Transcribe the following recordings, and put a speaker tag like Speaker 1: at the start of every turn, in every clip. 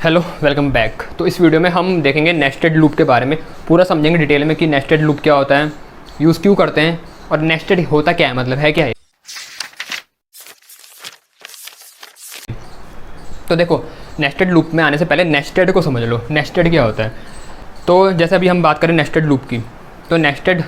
Speaker 1: Hello, welcome back. तो इस video में हम देखेंगे नेस्टेड लूप के बारे में, पूरा समझेंगे डिटेल में कि नेस्टेड लूप क्या होता है, यूज़ क्यों करते हैं और नेस्टेड होता क्या है, मतलब है क्या है। तो देखो, नेस्टेड लूप में आने से पहले नेस्टेड को समझ लो, नेस्टेड क्या होता है। तो जैसे अभी हम बात करें नेस्टेड लूप की, तो नेस्टेड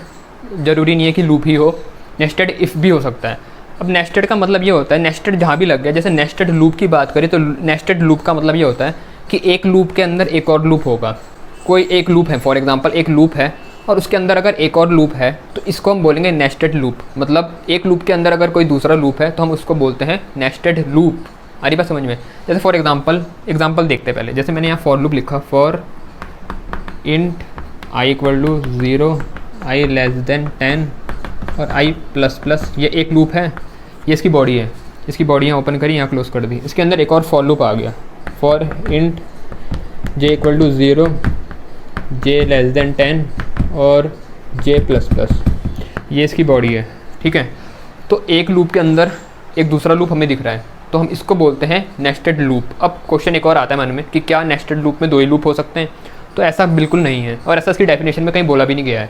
Speaker 1: ज़रूरी नहीं है कि लूप ही हो, नेस्टेड इफ़ भी हो सकता है। अब नेस्टेड का मतलब ये होता है, नेस्टेड जहाँ भी लग गया, जैसे नेस्टेड लूप की बात करें तो नेस्टेड लूप का मतलब ये होता है कि एक लूप के अंदर एक और लूप होगा। कोई एक लूप है, फॉर एग्जांपल एक लूप है और उसके अंदर अगर एक और लूप है तो इसको हम बोलेंगे नेस्टेड लूप। मतलब एक लूप के अंदर अगर कोई दूसरा लूप है तो हम उसको बोलते हैं नेस्टेड लूप। आ रही बात समझ में। जैसे फॉर एग्जांपल देखते हैं पहले। जैसे मैंने यहाँ फॉर लूप लिखा, for int i equal to 0, i less than 10 और आई प्लस प्लस, ये एक लूप है, ये इसकी बॉडी है। इसकी बॉडी यहाँ ओपन करी, यहाँ क्लोज कर दी। इसके अंदर एक और फॉर लूप आ गया, for int j equal to 0, j less than 10 और जे प्लस प्लस, ये इसकी बॉडी है। ठीक है, तो एक लूप के अंदर एक दूसरा लूप हमें दिख रहा है तो हम इसको बोलते हैं नेस्टेड लूप। अब क्वेश्चन एक और आता है मन में कि क्या नेस्टेड लूप में दो ही लूप हो सकते हैं? तो ऐसा बिल्कुल नहीं है, और ऐसा इसकी डेफिनेशन में कहीं बोला भी नहीं गया है।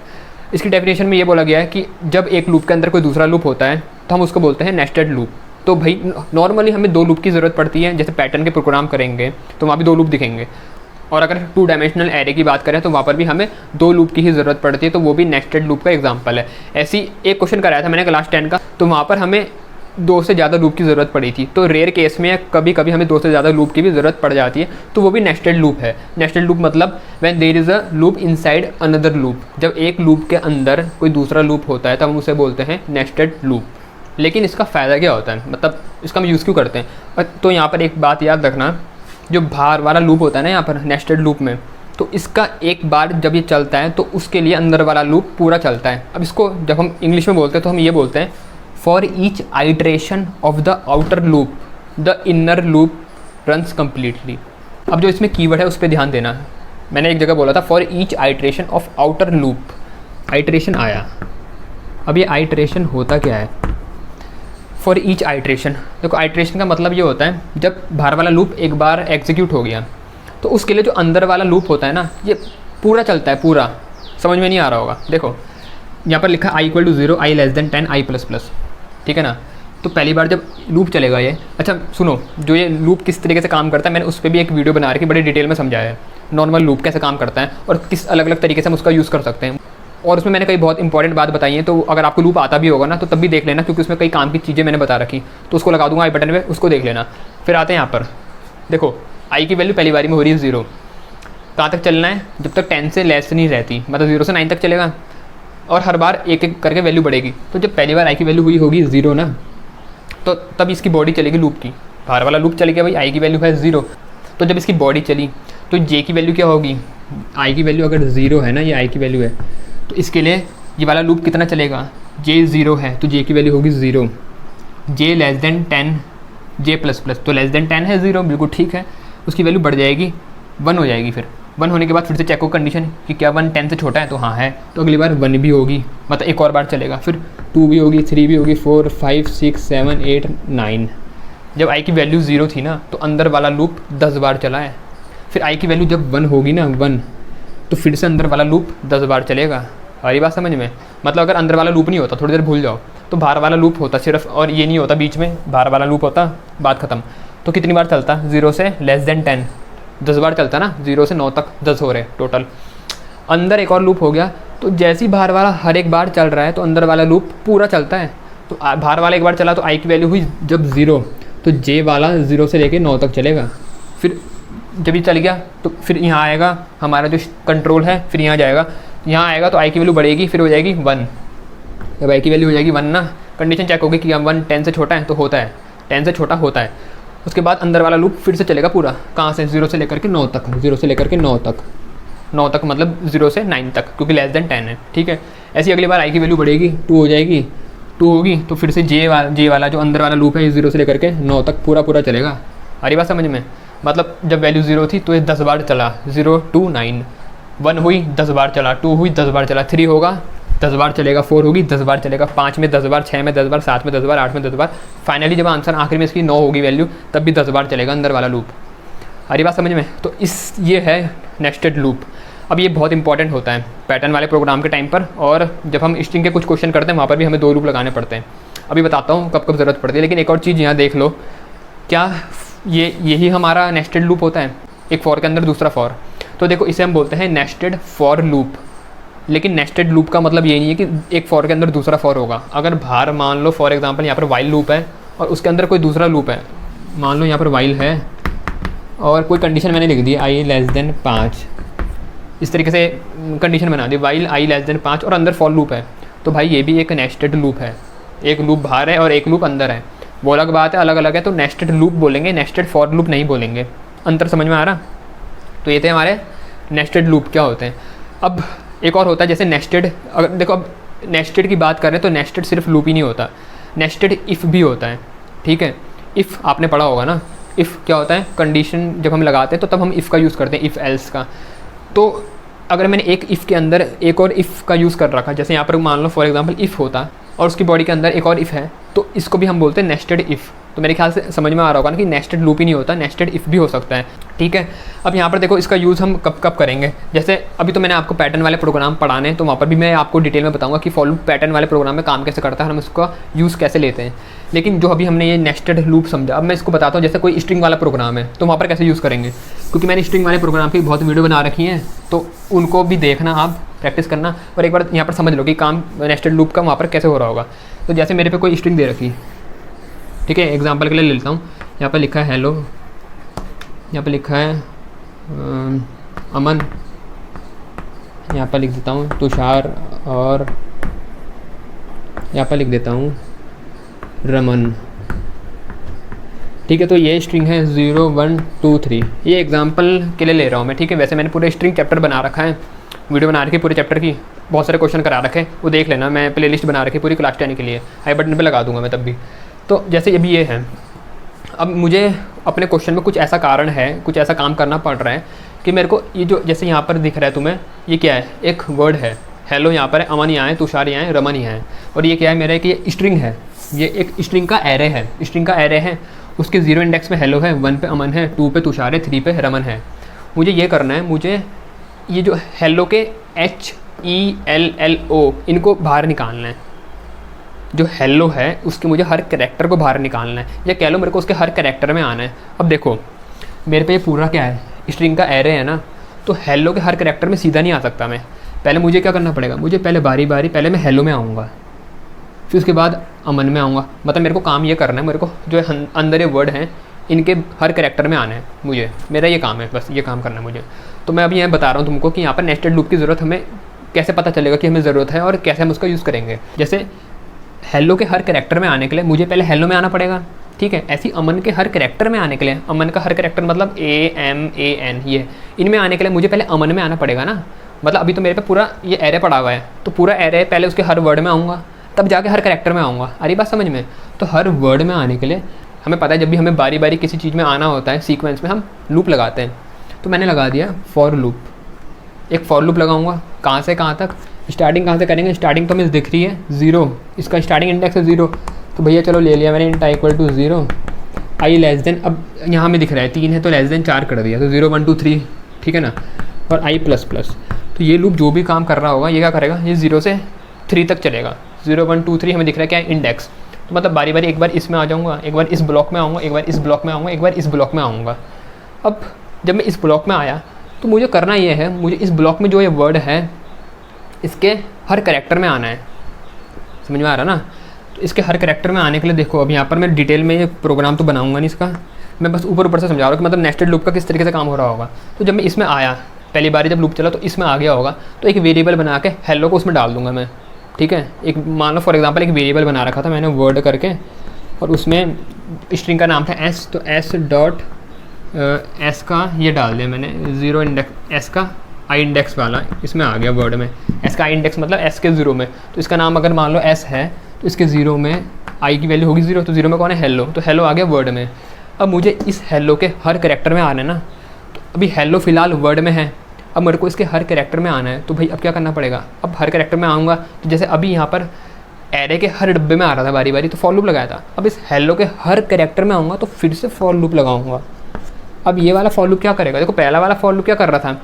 Speaker 1: इसकी डेफिनेशन में ये बोला गया है कि जब एक लूप के अंदर कोई दूसरा लूप होता है तो हम उसको बोलते हैं नेस्टेड लूप। तो भाई नॉर्मली हमें दो लूप की ज़रूरत पड़ती है। जैसे पैटर्न के प्रोग्राम करेंगे तो वहाँ भी दो लूप दिखेंगे, और अगर 2 डायमेंशनल एरे की बात करें तो वहाँ पर भी हमें दो लूप की ही ज़रूरत पड़ती है, तो वो भी नेस्टेड लूप का एग्जाम्पल है। ऐसी एक क्वेश्चन कराया था मैंने क्लास 10 का, तो वहाँ पर हमें 2 से ज़्यादा लूप की ज़रूरत पड़ी थी। तो रेयर केस में कभी कभी हमें 2 से ज़्यादा लूप की भी ज़रूरत पड़ जाती है, तो वो भी नेस्टेड लूप है। नेस्टेड लूप मतलब when there is a loop inside another loop. जब एक लूप के अंदर कोई दूसरा लूप होता है तब हम उसे बोलते हैं नेस्टेड लूप। लेकिन इसका फ़ायदा क्या होता है, मतलब इसका हम यूज़ क्यों करते हैं? तो यहाँ पर एक बात याद रखना, जो बाहर वाला लूप होता है ना यहाँ पर नेस्टेड लूप में, तो इसका एक बार जब ये चलता है तो उसके लिए अंदर वाला लूप पूरा चलता है। अब इसको जब हम इंग्लिश में बोलते हैं तो हम ये बोलते हैं, for each iteration of the outer loop the inner loop runs completely. अब जो इसमें कीवर्ड है उस पर ध्यान देना है। मैंने एक जगह बोला था for each iteration of outer loop, iteration आया। अब ये आइट्रेशन होता क्या है? फॉर ईच आइट्रेशन, देखो आइट्रेशन का मतलब ये होता है जब बाहर वाला लूप एक बार एग्जीक्यूट हो गया तो उसके लिए जो अंदर वाला लूप होता है ना, ये पूरा चलता है पूरा। समझ में नहीं आ रहा होगा। देखो यहाँ पर लिखा i equal to 0, i less than 10, i plus plus. ठीक है ना, तो पहली बार जब लूप चलेगा ये, अच्छा सुनो, जो ये लूप किस तरीके से काम करता है मैंने उस पर भी एक वीडियो बना रखी, बड़ी डिटेल में समझाया है नॉर्मल लूप कैसे काम करता है और किस अलग अलग तरीके से हम उसका यूज़ कर सकते हैं। और उसमें मैंने कई बहुत इंपॉर्टेंट बात बताई है, तो अगर आपको लूप आता भी होगा ना तो तब भी देख लेना, क्योंकि उसमें कई काम की चीज़ें मैंने बता रखी, तो उसको लगा दूंगा आई बटन पे, उसको देख लेना। फिर आते हैं यहाँ पर, देखो आई की वैल्यू पहली बारी में हो रही है 0। कहाँ तक चलना है? जब तक 10 से लेस नहीं रहती, मतलब 0 से 9 तक चलेगा, और हर बार एक एक करके वैल्यू बढ़ेगी। तो जब पहली बार आई की वैल्यू हुई होगी 0 ना, तो तब इसकी बॉडी चलेगी लूप की। बाहर वाला लूप चल गया, भाई आई की वैल्यू है 0, तो जब इसकी बॉडी चली तो जे की वैल्यू क्या होगी? आई की वैल्यू अगर 0 है ना, ये आई की वैल्यू है, तो इसके लिए ये वाला लूप कितना चलेगा? जे 0 है तो जे की वैल्यू होगी 0, जे लेस देन 10, जे प्लस प्लस, तो लेस देन 10 है 0, बिल्कुल ठीक है। उसकी वैल्यू बढ़ जाएगी, 1 हो जाएगी। फिर 1 होने के बाद फिर से चेक हो कंडीशन कि क्या 1 10 से छोटा है, तो हाँ है, तो अगली बार 1 भी होगी, मतलब एक और बार चलेगा। फिर 2 भी होगी, 3 भी होगी, 4 5 6 7 8 9। जब आई की वैल्यू 0 थी ना तो अंदर वाला लूप 10 बार चला है। फिर आई की वैल्यू जब 1 होगी ना, 1, तो फिर से अंदर वाला लूप 10 बार चलेगा। हमारी बात समझ में? मतलब अगर अंदर वाला लूप नहीं होता, थोड़ी देर भूल जाओ, तो बाहर वाला लूप होता सिर्फ, और ये नहीं होता बीच में, बाहर वाला लूप होता, बात खत्म। तो कितनी बार चलता? 0 से लेस देन 10 10 बार चलता ना, 0 से 9 तक 10 हो रहे टोटल। अंदर एक और लूप हो गया, तो जैसे ही बाहर वाला हर एक बार चल रहा है तो अंदर वाला लूप पूरा चलता है। तो बाहर वाला एक बार चला तो आई की वैल्यू हुई जब 0, तो जे वाला 0 से लेके 9 तक चलेगा। फिर जब ये चल गया तो फिर यहाँ आएगा हमारा जो कंट्रोल है, फिर यहाँ जाएगा, यहाँ आएगा तो आई की वैल्यू बढ़ेगी, फिर हो जाएगी 1। जब आई की वैल्यू हो जाएगी 1 ना, कंडीशन चेक होगी कि 1 10 से छोटा है तो होता है, 10 से छोटा होता है। उसके बाद अंदर वाला लूप फिर से चलेगा पूरा, कहाँ से? 0 से लेकर के 9 तक, 0 से लेकर के 9 तक, 9 तक मतलब 0 से 9 तक, क्योंकि लेस देन 10 है। ठीक है, ऐसी अगली बार आई की वैल्यू बढ़ेगी, 2 हो जाएगी, 2 होगी तो फिर से जे वाला जो अंदर वाला लूप है 0 से लेकर के 9 तक पूरा चलेगा। हमारी बात समझ में? मतलब जब वैल्यू 0 थी तो ये 10 बार चला, 0 2 9, 1 हुई 10 बार चला, 2 हुई 10 बार चला, 3 होगा 10 बार चलेगा, 4 होगी 10 बार चलेगा, 5 में 10 बार, 6 में 10 बार, 7 में 10 बार, 8 में 10 बार, फाइनली जब आंसर आखिर में इसकी 9 होगी वैल्यू, तब भी 10 बार चलेगा अंदर वाला लूप। अरे बात समझ में? तो ये है नेस्टेड लूप। अब ये बहुत इंपॉर्टेंट होता है पैटर्न वाले प्रोग्राम के टाइम पर, और जब हम स्ट्रिंग के कुछ क्वेश्चन करते हैं वहाँ पर भी हमें 2 लूप लगाने पड़ते हैं। अभी बताता हूँ कब कब ज़रूरत पड़ती है। लेकिन एक और चीज़ यहाँ देख लो, क्या यही हमारा नेस्टेड लूप होता है, एक फॉर के अंदर दूसरा फॉर। तो देखो इसे हम बोलते हैं नेस्टेड फॉर लूप। लेकिन नेस्टेड लूप का मतलब ये नहीं है कि एक फॉर के अंदर दूसरा फॉर होगा। अगर बाहर मान लो फॉर एग्जांपल यहाँ पर वाइल लूप है और उसके अंदर कोई दूसरा लूप है, मान लो यहाँ पर वाइल है और कोई कंडीशन मैंने लिख दी i लेस देन 5, इस तरीके से कंडीशन बना दी वाइल i लेस देन 5 और अंदर फॉर लूप है, तो भाई ये भी एक नेस्टेड लूप है। एक लूप बाहर है और एक लूप अंदर है, वो अलग बात है, अलग अलग है। तो नेस्टेड लूप बोलेंगे, नेस्टेड फॉर लूप नहीं बोलेंगे। अंतर समझ में आ रहा? तो ये थे हमारे नेस्टेड लूप क्या होते हैं। अब एक और होता है जैसे नेस्टेड, अगर देखो अब नेस्टेड की बात करें तो नेस्टेड सिर्फ लूप ही नहीं होता, नेस्टेड इफ़ भी होता है। ठीक है, इफ़ आपने पढ़ा होगा ना, इफ़ क्या होता है, कंडीशन जब हम लगाते हैं तो तब हम इफ़ का यूज़ करते हैं, इफ़ एल्स का। तो अगर मैंने एक इफ़ के अंदर एक और इफ़ का यूज़ कर रखा, जैसे यहाँ पर मान लो फॉर एग्जांपल इफ़ होता और उसकी बॉडी के अंदर एक और इफ़ है, तो इसको भी हम बोलते हैं नेस्टेड इफ़। तो मेरे ख्याल से समझ में आ रहा होगा ना कि नेस्टेड लूप ही नहीं होता, नेस्टेड इफ़ भी हो सकता है। ठीक है, अब यहाँ पर देखो इसका यूज़ हम कब कब करेंगे। जैसे अभी तो मैंने आपको पैटर्न वाले प्रोग्राम पढ़ाने, तो वहाँ पर भी मैं आपको डिटेल में बताऊँगा कि फॉर लूप पैटर्न वाले प्रोग्राम में काम कैसे करता है, हम इसका यूज़ कैसे लेते हैं। लेकिन जो अभी हमने ये नेस्टेड लूप समझा, अब मैं इसको बताता हूँ। जैसे कोई स्ट्रिंग वाला प्रोग्राम है तो वहाँ पर कैसे यूज़ करेंगे, क्योंकि मैंने स्ट्रिंग वाले प्रोग्राम की बहुत वीडियो बना रखी हैं, तो उनको भी देखना, आप प्रैक्टिस करना और एक बार यहाँ पर समझ लो कि काम नेस्टेड लूप का वहाँ पर कैसे हो रहा होगा। तो जैसे मेरे पे कोई स्ट्रिंग दे रखी, ठीक है, एग्जांपल के लिए ले लेता हूँ। यहाँ पर लिखा है हेलो, यहाँ पर लिखा है अमन, यहाँ पर लिख देता हूँ तुषार, और यहाँ पर लिख देता हूँ रमन। ठीक है, तो ये स्ट्रिंग है 0 1 2 3। ये एग्जांपल के लिए ले रहा हूँ मैं। ठीक है, वैसे मैंने पूरे स्ट्रिंग चैप्टर बना रखा है, वीडियो बना रखी है पूरे चैप्टर की, बहुत सारे क्वेश्चन करा रखे, वो देख लेना। मैं प्लेलिस्ट बना रखी पूरी क्लास 10 के लिए, आई बटन पे लगा दूंगा मैं तब भी। तो जैसे अभी ये है, अब मुझे अपने क्वेश्चन में कुछ ऐसा कारण है, कुछ ऐसा काम करना पड़ रहा है कि मेरे को ये जो जैसे यहाँ पर दिख रहा है तुम्हें, ये क्या है, एक वर्ड है हेलो, यहाँ पर है, अमन यहाँ है, तुषार यहाँ है, रमन यहाँ है, और ये क्या है मेरा, कि ये स्ट्रिंग है, ये एक स्ट्रिंग का एरे है। स्ट्रिंग का एरे है, उसके 0 इंडेक्स में हेलो है, 1 पे अमन है, 2 पे तुषार है, 3 पे रमन है। मुझे ये करना है, मुझे ये जो हेलो के HELLO इनको बाहर निकालना है। जो हेलो है उसके मुझे हर कैरेक्टर को बाहर निकालना है, या कह लो मेरे को उसके हर कैरेक्टर में आना है। अब देखो मेरे पे ये पूरा क्या है, स्ट्रिंग का एरे है ना, तो हेलो के हर कैरेक्टर में सीधा नहीं आ सकता मैं। पहले मुझे क्या करना पड़ेगा, मुझे पहले बारी बारी पहले मैं हेलो में आऊँगा, फिर उसके बाद अमन में आऊँगा। मतलब मेरे को काम ये करना है, मेरे को जो अंदर ये वर्ड हैं इनके हर कैरेक्टर में आना है मुझे, मेरा ये काम है, बस ये काम करना है मुझे। तो मैं अभी यहाँ बता रहा हूँ तुमको कि यहाँ पर नेस्टेड लूप की ज़रूरत हमें कैसे पता चलेगा कि हमें ज़रूरत है और कैसे हम उसका यूज़ करेंगे। जैसे हेलो के हर कैरेक्टर में आने के लिए मुझे पहले हेलो में आना पड़ेगा, ठीक है। ऐसी अमन के हर कैरेक्टर में आने के लिए, अमन का हर कैरेक्टर मतलब AMAN, ये इनमें आने के लिए मुझे पहले अमन में आना पड़ेगा ना। मतलब अभी तो मेरे पे पूरा ये एरे पड़ा हुआ है, तो पूरा एरे पहले उसके हर वर्ड में आऊँगा, तब जाके हर कैरेक्टर में आऊँगा। अरे बात समझ में? तो हर वर्ड में आने के लिए हमें पता है, जब भी हमें बारी बारी किसी चीज़ में आना होता है सीक्वेंस में, हम लूप लगाते हैं। तो मैंने लगा दिया फॉर लूप, एक फॉर लूप लगाऊंगा। कहाँ से कहाँ तक, स्टार्टिंग कहाँ से करेंगे, स्टार्टिंग तो हमें दिख रही है 0, इसका स्टार्टिंग इंडेक्स है 0, तो भैया चलो ले लिया मैंने int i equal to 0, i less than, अब यहाँ में दिख रहा है 3 है तो लेस देन 4 कर दिया, तो 0 1 2 3, ठीक है ना, और आई प्लस प्लस। तो ये लूप जो भी काम कर रहा होगा ये क्या करेगा, ये 0 से 3 तक चलेगा। 0 1 2 3 हमें दिख रहा है क्या है, इंडेक्स। तो मतलब बारी बारी एक बार इसमें आ जाऊँगा, एक बार इस ब्लॉक में आऊँगा, एक बार इस ब्लॉक में आऊँगा, एक बार इस ब्लॉक में आऊँगा। अब जब मैं इस ब्लॉक में आया तो मुझे करना ये है, मुझे इस ब्लॉक में जो ये वर्ड है इसके हर कैरेक्टर में आना है। समझ में आ रहा ना? तो इसके हर कैरेक्टर में आने के लिए देखो, अब यहाँ पर मैं डिटेल में ये प्रोग्राम तो बनाऊंगा नहीं इसका, मैं बस ऊपर ऊपर से समझा रहा हूँ कि मतलब नेस्टेड लूप का किस तरीके से काम हो रहा होगा। तो जब मैं इसमें आया, पहली बार जब लूप चला तो इसमें आ गया होगा, तो एक वेरिएबल बना के हेलो को उसमें डाल दूंगा मैं, ठीक है। एक मान लो फॉर एग्जाम्पल एक वेरिएबल बना रखा था मैंने वर्ड करके, और उसमें स्ट्रिंग का नाम था s, तो s डॉट एस का ये डाल दिया मैंने 0 इंडेक्स, एस का आई इंडेक्स वाला इसमें आ गया वर्ड में, एस का आई इंडेक्स मतलब एस के 0 में। तो इसका नाम अगर मान लो एस है तो इसके 0 में आई की वैल्यू होगी 0, तो 0 में कौन है, हेलो, तो हेलो आ गया वर्ड में। अब मुझे इस हेलो के हर कैरेक्टर में आना है ना, तो अभी हेलो फिलहाल वर्ड में है, अब मेरे को इसके हर कैरेक्टर में आना है। तो भाई अब क्या करना पड़ेगा, अब हर कैरेक्टर में आऊँगा, तो जैसे अभी यहाँ पर एरे के हर डब्बे में आ रहा था बारी बारी, तो फॉर लूप लगाया था। अब इस हेलो के हर कैरेक्टर में आऊँगा तो फिर से फॉर लूप लगाऊँगा। अब ये वाला फॉर लूप क्या करेगा, देखो पहला वाला फॉर लूप क्या कर रहा था,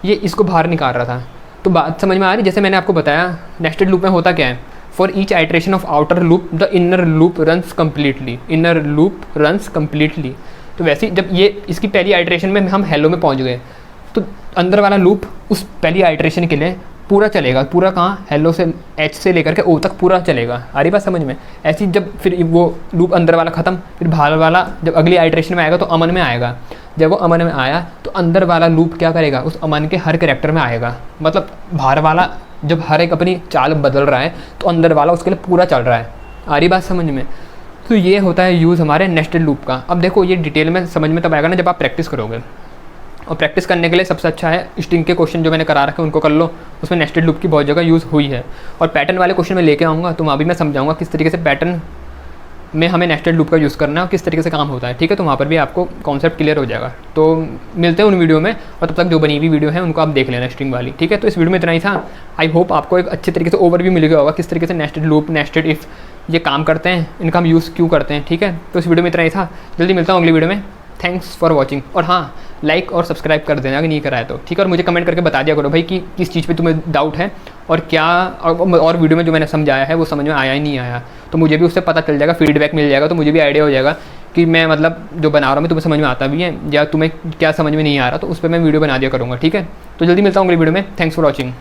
Speaker 1: ये इसको बाहर निकाल रहा था। तो बात समझ में आ रही, जैसे मैंने आपको बताया नेस्टेड लूप में होता क्या है, for each iteration of outer loop the inner loop runs completely, inner loop runs completely. तो वैसे ही जब ये इसकी पहली आइट्रेशन में हम हेलो में पहुंच गए, तो अंदर वाला लूप उस पहली आइट्रेशन के लिए पूरा चलेगा, पूरा कहाँ, हेलो से एच से लेकर के ओ तक पूरा चलेगा। आ रही बात समझ में। ऐसी जब फिर वो लूप अंदर वाला ख़त्म, फिर बाहर वाला जब अगली आइट्रेशन में आएगा तो अमन में आएगा। जब वो अमन में आया तो अंदर वाला लूप क्या करेगा, उस अमन के हर कैरेक्टर में आएगा। मतलब बाहर वाला जब हर एक अपनी चाल बदल रहा है तो अंदर वाला उसके लिए पूरा चल रहा है। आ रही बात समझ में। तो ये होता है यूज़ हमारे नेस्टेड लूप का। अब देखो ये डिटेल में समझ में तब आएगा ना जब आप प्रैक्टिस करोगे, और प्रैक्टिस करने के लिए सबसे अच्छा है स्ट्रिंग के क्वेश्चन जो मैंने करा रखे हैं उनको कर लो, उसमें नेस्टेड लूप की बहुत जगह यूज़ हुई है। और पैटर्न वाले क्वेश्चन में लेके आऊँगा तो वहाँ भी मैं समझाऊंगा किस तरीके से पैटर्न में हमें नेस्टेड लूप का यूज़ करना है और किस तरीके से काम होता है, ठीक है। तो वहाँ पर भी आपको कॉन्सेप्ट क्लियर हो जाएगा। तो मिलते हैं उन वीडियो में, और तब तक जो बनी हुई वीडियो है उनको आप देख लेना स्ट्रिंग वाली, ठीक है। तो इस वीडियो में इतना ही था। आई होप आपको एक अच्छे तरीके से ओवरव्यू मिल गया होगा किस तरीके से नेस्टेड लूप, नेस्टेड इफ़ ये काम करते हैं, इनका हम यूज़ क्यों करते हैं, ठीक है। तो इस वीडियो में इतना ही था। जल्दी मिलता हूँ अगली वीडियो में। Thanks for watching. और हाँ, लाइक और सब्सक्राइब कर देना अगर नहीं करा है तो, ठीक है। और मुझे कमेंट करके बता दिया करो भाई कि किस चीज़ पे तुम्हें डाउट है और क्या, और वीडियो में जो मैंने समझाया है वो समझ में आया ही नहीं आया, तो मुझे भी उससे पता चल जाएगा, फीडबैक मिल जाएगा, तो मुझे भी आइडिया हो जाएगा कि मैं मतलब जो बना रहा हूँ मैं तुम्हें समझ में आता भी है या तुम्हें क्या समझ में नहीं आ रहा, तो उस पर मैं वीडियो बना दिया करूँगा, ठीक है। तो जल्दी मिलता हूँ अगली वीडियो में। Thanks for watching.